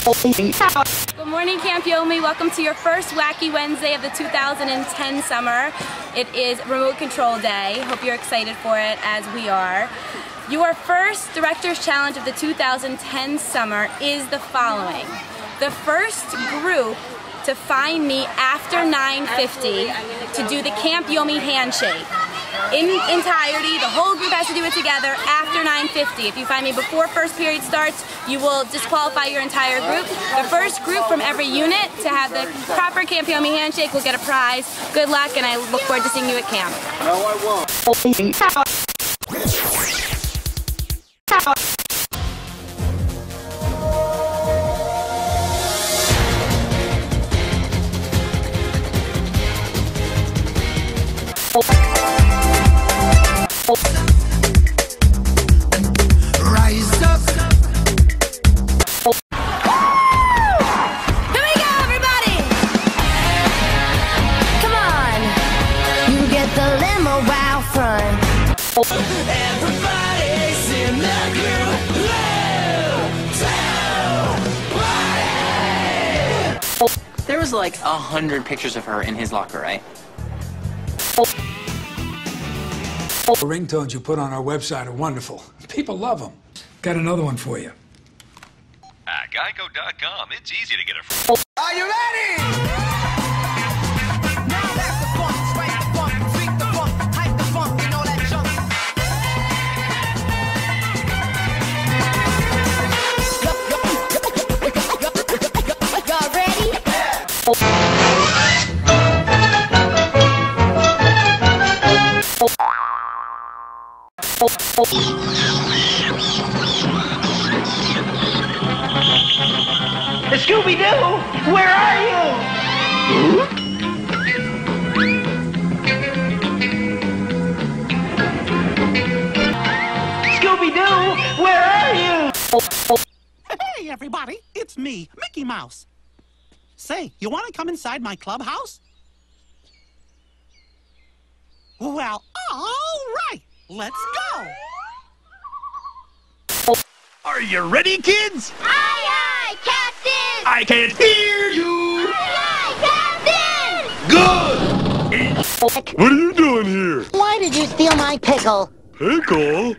Good morning, Camp Yomi. Welcome to your first Wacky Wednesday of the 2010 summer. It is Remote Control Day. Hope you're excited for it, as we are. Your first Director's Challenge of the 2010 summer is the following. The first group to find me after 9:50 to do the Camp Yomi handshake. In entirety, the whole group has to do it together after 9:50. If you find me before first period starts, you will disqualify your entire group. The first group from every unit to have the proper Camp Yomi handshake will get a prize. Good luck, and I look forward to seeing you at camp. No, I won't. Rise up. Here we go, everybody! Come on! You get the limo out front. Everybody's in the group. There was like 100 pictures of her in his locker, right? The ringtones you put on our website are wonderful. People love them. Got another one for you. At Geico.com, it's easy to get a Are you ready? Now that's the funk, strike the funk, tweak the funk, hype the funk, and all that junk. Y'all ready? Scooby-Doo, where are you? Scooby-Doo, where are you? Hey, everybody, it's me, Mickey Mouse. Say, you want to come inside my clubhouse? Well, all right, let's go. Are you ready, kids? Aye, aye, Captain! I can't hear you! Aye, aye, Captain! Good! What are you doing here? Why did you steal my pickle? Pickle?